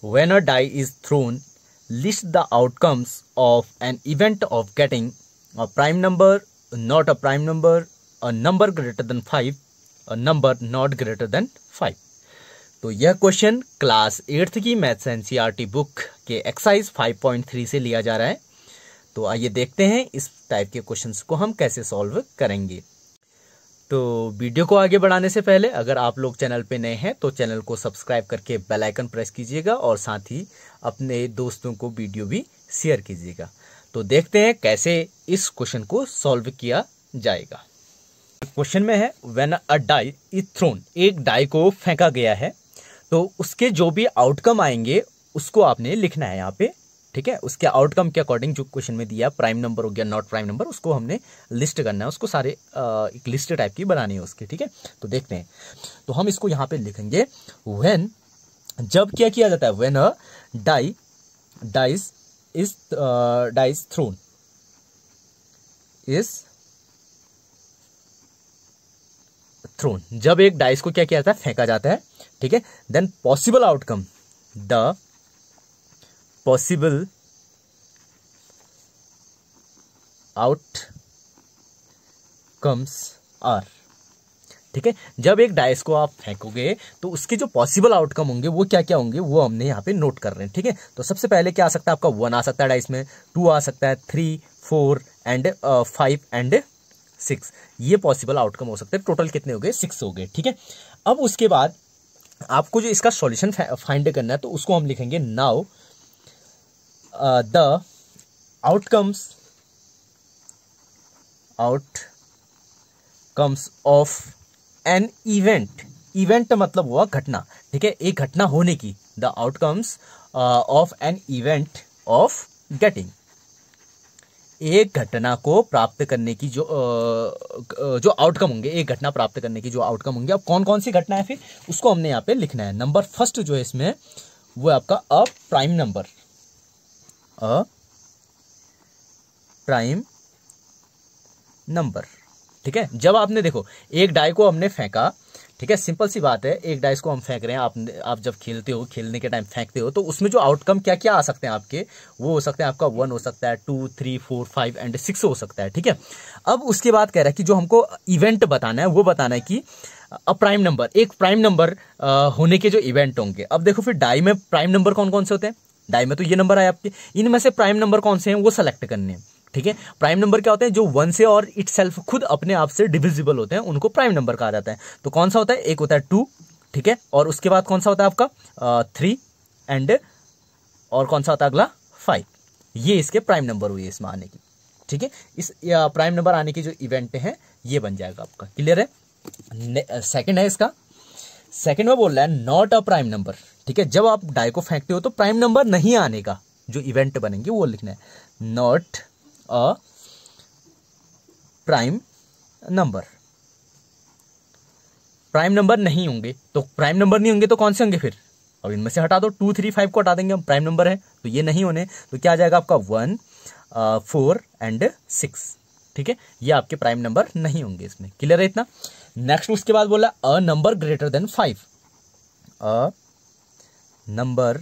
When a die is thrown, list the outcomes of an event of getting a prime number, not a prime number, a number greater than 5, a number not greater than 5. तो यह question class 8th की maths NCERT book के exercise 5.3 से लिया जा रहा है। तो आइए देखते हैं इस टाइप के क्वेश्चंस को हम कैसे सॉल्व करेंगे। तो वीडियो को आगे बढ़ाने से पहले अगर आप लोग चैनल पे नए हैं तो चैनल को सब्सक्राइब करके बेल आइकन प्रेस कीजिएगा और साथ ही अपने दोस्तों को वीडियो भी शेयर कीजिएगा। तो देखते हैं कैसे इस क्वेश्चन को सॉल्व किया जाएगा। क्वेश्चन में है when a die is thrown, एक डाई को फेंका गया है तो उसके जो भी आउटकम आएंगे उसको आपने लिखना है यहाँ पे, ठीक है। उसके आउटकम के अकॉर्डिंग जो क्वेश्चन में दिया, प्राइम नंबर हो गया, नॉट प्राइम नंबर, उसको हमने लिस्ट करना है, उसको सारे एक लिस्ट टाइप की बनानी है उसकी, ठीक है। तो देखते हैं, तो हम इसको यहाँ पे लिखेंगे व्हेन, जब क्या किया जाता है, when a dice thrown is thrown, जब एक डाइस को क्या किया जाता है, फेंका जाता है, ठीक है। Then possible outcome, the possible outcomes are, ठीक है। जब एक डाइस को आप फेंकोगे तो उसके जो पॉसिबल आउटकम होंगे वो क्या क्या होंगे वो हमने यहाँ पे नोट कर रहे हैं, ठीक है। तो सबसे पहले क्या आ सकता है आपका 1 आ सकता है डाइस में, 2 आ सकता है, 3, 4 एंड 5 एंड 6, ये पॉसिबल आउटकम हो सकते हैं। टोटल कितने हो गए, 6 हो गए, ठीक है। अब उसके बाद आपको जो इसका सॉल्यूशन फाइंड करना है तो उसको हम लिखेंगे now the outcomes of an event, event मतलब हुआ घटना, ठीक है, एक घटना होने की, the outcomes of an event of getting, एक घटना को प्राप्त करने की जो आउटकम होंगे, एक घटना प्राप्त करने की जो आउटकम होंगे। अब कौन कौन सी घटना है फिर उसको हमने यहाँ पे लिखना है। नंबर फर्स्ट जो है इसमें वो है आपका अ प्राइम नंबर, ठीक है। जब आपने देखो एक डाई को हमने फेंका, ठीक है, सिंपल सी बात है, एक डाइस को हम फेंक रहे हैं, आप जब खेलते हो, खेलने के टाइम फेंकते हो तो उसमें जो आउटकम क्या क्या आ सकते हैं आपके, वो हो सकते हैं आपका 1 हो सकता है, 2, 3, 4, 5 एंड 6 हो सकता है, ठीक है। अब उसके बाद कह रहा है कि जो हमको इवेंट बताना है वो बताना है कि अ प्राइम नंबर, एक प्राइम नंबर होने के जो इवेंट होंगे। अब देखो फिर डाई में प्राइम नंबर कौन कौन से होते हैं, डाई में तो ये नंबर आए आपके, इनमें से प्राइम नंबर कौन से हैं वो सेलेक्ट करने हैं, ठीक है। प्राइम नंबर क्या होते हैं, जो 1 से और इटसेल्फ खुद अपने आप से डिविजिबल होते हैं, उनको प्राइम नंबर कहा जाता है। तो कौन सा होता है, एक होता है 2, ठीक है, और उसके बाद कौन सा होता है आपका 3 एंड और कौन सा होता है अगला 5, ये इसके प्राइम नंबर हुए इसमें आने की, ठीक है। इस प्राइम नंबर आने की जो इवेंट है ये बन जाएगा आपका, क्लियर है। सेकंड है इसका, सेकंड में बोल रहा है नॉट अ प्राइम नंबर, ठीक है। जब आप डाई को फेंकते हो तो प्राइम नंबर नहीं आने का जो इवेंट बनेंगे वो लिखना है, not a prime number, prime number नहीं होंगे। तो प्राइम नंबर नहीं होंगे तो कौन से होंगे फिर, अब इनमें से हटा दो, 2, 3, 5 को हटा देंगे हम, प्राइम नंबर है तो ये नहीं होने, तो क्या आ जाएगा आपका 1, 4 एंड 6, ठीक है। ये आपके प्राइम नंबर नहीं होंगे इसमें, क्लियर है इतना। नेक्स्ट उसके बाद बोला a number greater than 5, a number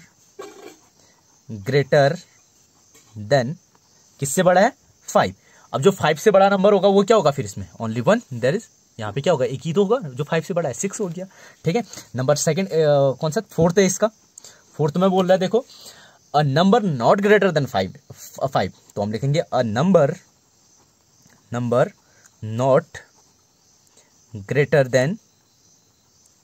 greater than, किससे बड़ा है, 5। अब जो 5 से बड़ा नंबर होगा वो क्या होगा फिर इसमें, ओनली 1, देयर इज, यहाँ पे क्या होगा, एक ही तो होगा, जो 5 से बड़ा है 6 हो गया, ठीक है। नंबर सेकंड कौन सा, फोर्थ है इसका, फोर्थ में बोल रहा है देखो a number not greater than 5, तो हम लिखेंगे a number not greater than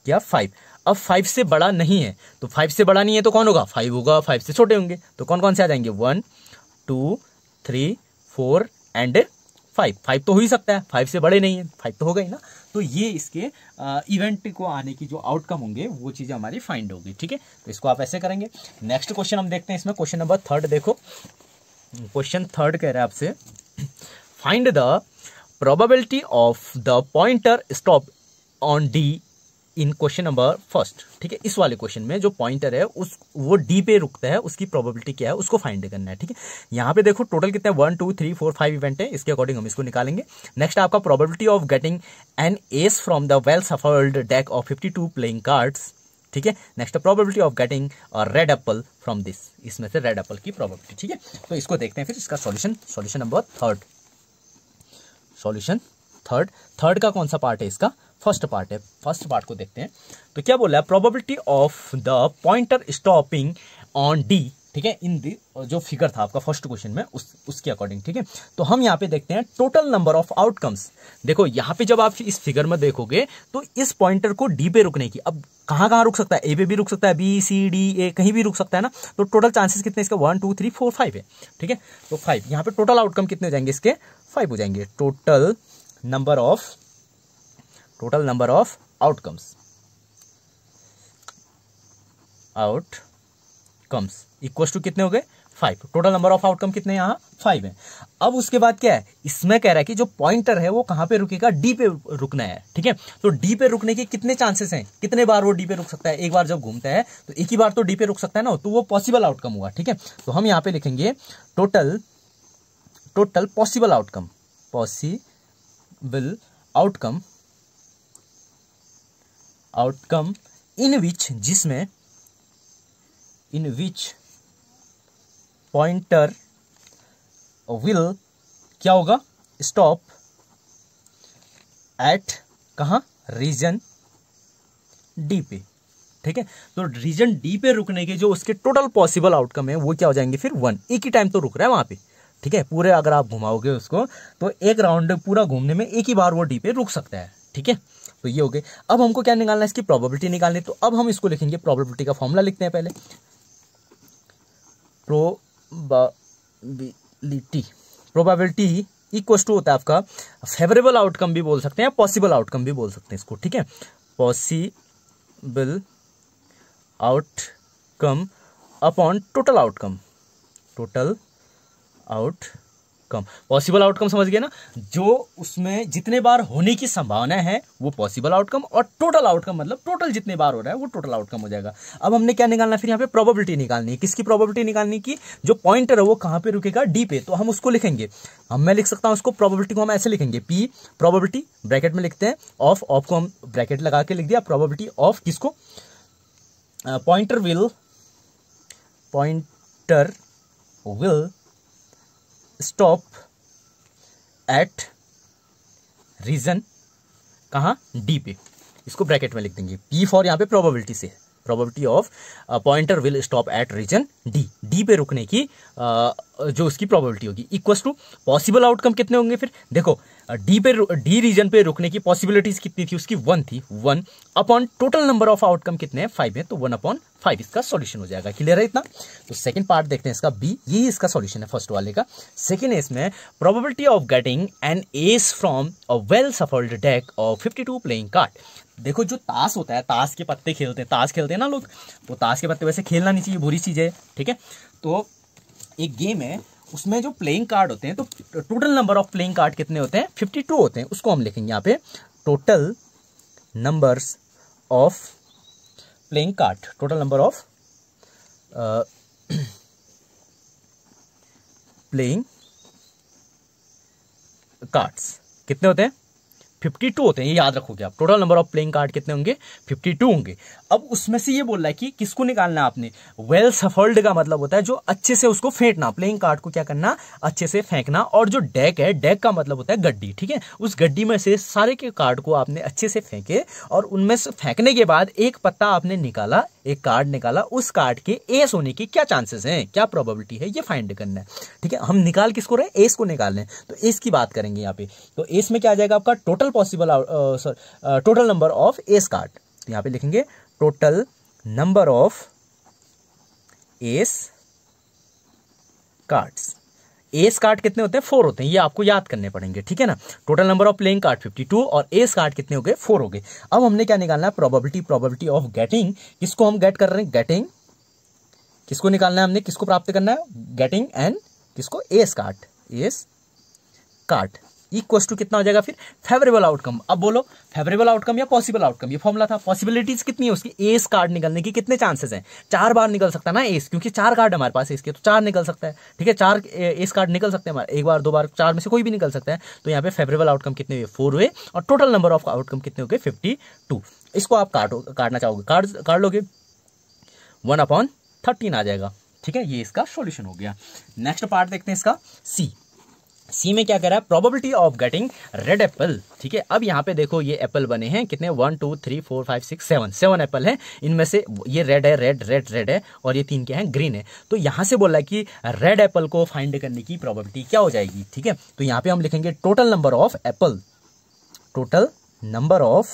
क्या 5। अब 5 से बड़ा नहीं है, तो 5 से बड़ा नहीं है तो कौन होगा, 5 होगा, 5 से छोटे होंगे तो कौन कौन से आ जाएंगे, 1, 2, 3, 4 एंड 5 तो हो ही सकता है, 5 से बड़े नहीं है, 5 तो होगा ही ना। तो ये इसके इवेंट को आने की जो आउटकम होंगे वो चीजें हमारी फाइंड होगी, ठीक है। तो इसको आप ऐसे करेंगे। नेक्स्ट क्वेश्चन हम देखते हैं इसमें, क्वेश्चन नंबर 3 देखो, क्वेश्चन 3 कह रहा है आपसे find the probability of the pointer stop on D in question number first, ठीक है। इस वाले क्वेश्चन में जो पॉइंटर है वो डी पे रुकता है, उसकी प्रोबेबिलिटी क्या है उसको फाइंड करना है, ठीक है। यहाँ पे देखो टोटल कितने 1, 2, 3, 4, 5 इवेंट है, इसके अकॉर्डिंग हम इसको निकालेंगे। नेक्स्ट आपका probability of getting an S from the well shuffled deck of 52 playing cards ठीक है। Next probability of getting red Apple from this, इसमें से रेड एप्पल की प्रोबेबिलिटी, ठीक है। तो इसको देखते हैं फिर इसका solution number third. Solution third का कौन सा पार्ट है, इसका फर्स्ट पार्ट है। फर्स्ट पार्ट को देखते हैं। तो क्या बोला है, probability of the pointer stopping on D, ठीक है, इन दी, जो फिगर था आपका फर्स्ट क्वेश्चन में उसके अकॉर्डिंग, ठीक है। तो हम यहाँ पे देखते हैं टोटल नंबर ऑफ आउटकम्स। देखो यहाँ पे जब आप इस फिगर में देखोगे तो इस पॉइंटर को डी पे रुकने की, अब कहाँ कहाँ रुक सकता है, ए पे भी रुक सकता है, बी सी डी ए कहीं भी रुक सकता है ना। तो टोटल चांसेस कितने इसका 1 2 3 4 5 है, ठीक है। तो 5 यहाँ पे टोटल आउटकम कितने हो जाएंगे इसके, 5 हो जाएंगे। Total number of outcomes equal to कितने हो गए, 5। टोटल नंबर ऑफ आउटकम कितने यहाँ 5 है। अब उसके बाद क्या है, इसमें कह रहा है कि जो पॉइंटर है वो कहां पे रुकेगा, डी पे रुकना है, ठीक है। तो डी पे रुकने के कितने चांसेस हैं, कितने बार वो डी पे रुक सकता है। एक बार जब घूमता है तो एक ही बार तो डी पे रुक सकता है ना, तो वो पॉसिबल आउटकम हुआ, ठीक है। तो हम यहाँ पे लिखेंगे total possible outcome in which pointer will क्या होगा, स्टॉप एट कहां, रीजन डी पे, ठीक है। तो रीजन डी पे रुकने के जो उसके टोटल पॉसिबल आउटकम है वो क्या हो जाएंगे फिर 1। एक ही टाइम तो रुक रहा है वहां पे, ठीक है। पूरे अगर आप घुमाओगे उसको तो एक राउंड पूरा घूमने में एक ही बार वो डी पे रुक सकता है, ठीक है। तो ये हो गए। अब हमको क्या निकालना है, इसकी प्रोबेबिलिटी निकालनी है। तो अब हम इसको लिखेंगे, प्रोबेबिलिटी का फॉर्मूला लिखते हैं पहले। प्रोबेबिलिटी इक्वल टू होता है आपका फेवरेबल आउटकम भी बोल सकते हैं, पॉसिबल आउटकम भी बोल सकते हैं इसको, ठीक है। Possible outcome upon total outcome. Possible outcome समझ गए ना, जो उसमें जितने बार होने की संभावना है वो पॉसिबल आउटकम, और टोटल आउटकम मतलब टोटल जितने बार हो रहा है वो टोटल आउटकम हो जाएगा। अब हमने क्या निकालना है फिर यहाँ पे, प्रोबेबिलिटी निकालनी है। किसकी प्रोबेबिलिटी निकालनी की, जो पॉइंटर है वो कहां पे रुकेगा, डी पे। तो हम उसको लिखेंगे, मैं लिख सकता हूं उसको, प्रोबेबिलिटी को हम ऐसे लिखेंगे, पी प्रोबेबिलिटी ब्रैकेट में लिखते हैं, ऑफ को हम ब्रैकेट लगा के लिख दिया, प्रोबेबिलिटी ऑफ किसको, pointer will stop at region कहां, डी पे। इसको ब्रैकेट में लिख देंगे, पी फॉर यहां पे प्रोबेबिलिटी से, probability of pointer will stop at region D पे रुकने की जो उसकी प्रोबेबिलिटी होगी, इक्वल टू पॉसिबल आउटकम कितने होंगे फिर। देखो डी रीजन पे रुकने की पॉसिबिलिटीज कितनी थी उसकी, 1 थी। 1 upon total number of outcome कितने हैं, 5 है, तो 1/5 इसका सॉल्यूशन हो जाएगा। क्लियर है इतना। तो सेकंड पार्ट देखते हैं इसका, बी, यही इसका सॉल्यूशन है फर्स्ट वाले का। सेकंड है इसमें probability of getting an S from a well shuffled deck of 52 playing card. देखो जो ताश होता है, ताश के पत्ते खेलते हैं, ताश खेलते हैं ना लोग, तो ताश के पत्ते वैसे खेलना नहीं चाहिए, बुरी चीज है, ठीक है। तो एक गेम है, उसमें जो प्लेइंग कार्ड होते हैं, तो total number of playing card कितने होते हैं, 52 होते हैं। उसको हम लिखेंगे यहाँ पे total numbers of playing card, total number of playing cards कितने होते हैं, 52 होते हैं, ये याद रखोगे आप। Total number of playing card कितने होंगे, 52 होंगे। अब उसमें से ये बोल रहा है कि किसको निकालना है आपने, वेल सफल्ड का मतलब होता है जो अच्छे से उसको फेंकना, प्लेइंग कार्ड को क्या करना, अच्छे से फेंकना। और जो डेक है, डेक का मतलब होता है गड्डी, ठीक है। उस गड्डी में से सारे के कार्ड को आपने अच्छे से फेंके, और उनमें से फेंकने के बाद एक पत्ता आपने निकाला, एक कार्ड निकाला, उस कार्ड के एस होने की क्या चांसेस हैं, क्या प्रोबेबिलिटी है, ये फाइंड करना है, ठीक है। हम निकाल किसको रहे, एस को निकाल रहे हैं, तो एस की बात करेंगे यहाँ पे। तो एस में क्या आ जाएगा आपका, total number of S card. तो यहाँ पे लिखेंगे total number of S cards. S card कितने होते हैं, 4 होते हैं, ये आपको याद करने पड़ेंगे, ठीक है ना। Total number of playing card 52 और एस कार्ड कितने हो गए, 4 हो गए। अब हमने क्या निकालना है, प्रोबेबिलिटी ऑफ गेटिंग, किसको हम गेट कर रहे हैं, गेटिंग, किसको निकालना है हमने, किसको प्राप्त करना है, गेटिंग एंड किसको, एस कार्ड इक्वल टू कितना हो जाएगा फिर, फेवरेबल आउटकम। अब बोलो फेवरेबल आउटकम या पॉसिबल आउटकम, ये फॉर्मूला था। पॉसिबिलिटीज कितनी है उसकी, एस कार्ड निकलने की कितने चांसेस हैं, 4 बार निकल सकता है ना एस, क्योंकि 4 कार्ड हमारे पास एस के, तो 4 निकल सकता है, ठीक है। 4 एस कार्ड निकल सकते हैं हमारे, 1 बार 2 बार, 4 में से कोई भी निकल सकता है। तो यहाँ पे फेवरेबल आउटकम कितने हुए, 4 हुए, और टोटल नंबर ऑफ आउटकम कितने हो गए, 52। इसको आप काटना चाहोगे, काट लोगे, 1/13 आ जाएगा। ठीक है, ये इसका सॉल्यूशन हो गया। नेक्स्ट पार्ट देखते हैं इसका, सी में क्या कह रहा है, probability of getting red Apple. ठीक है, अब यहाँ पे देखो ये एप्पल बने हैं कितने, 1 2 3 4 5 6 7 एप्पल हैं, इनमें से ये रेड है, रेड है, और ये 3 क्या है, ग्रीन है। तो यहाँ से बोला है कि रेड एप्पल को फाइंड करने की प्रोबेबिलिटी क्या हो जाएगी। ठीक है, तो यहाँ पे हम लिखेंगे total number of Apple, total number of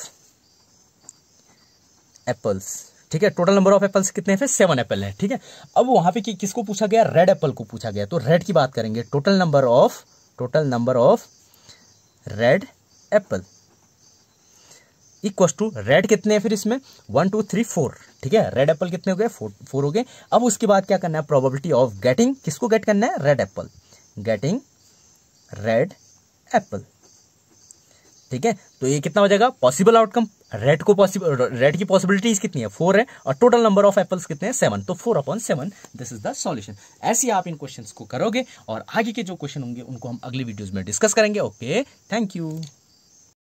apples. ठीक है, टोटल नंबर ऑफ एप्पल्स कितने हैं, फिर 7 एप्पल है। ठीक है, अब वहां पे किसको पूछा गया, रेड एप्पल को पूछा गया, तो रेड की बात करेंगे, total number of red apple equal to, red कितने हैं फिर इसमें, 1 2 3 4। ठीक है, रेड एप्पल कितने हो गए, 4 हो गए। अब उसके बाद क्या करना है, प्रोबेबिलिटी ऑफ गेटिंग, किसको गेट करना है, red Apple, getting red Apple. ठीक है, तो ये कितना हो जाएगा, पॉसिबल आउटकम, रेड की पॉसिबिलिटीज कितनी है, 4 है, और टोटल नंबर ऑफ एप्पल्स कितने हैं, 7, तो 4/7 दिस इज द सॉल्यूशन। ऐसे आप इन क्वेश्चंस को करोगे और आगे के जो क्वेश्चन होंगे उनको हम अगली वीडियोस में डिस्कस करेंगे। Okay, thank you.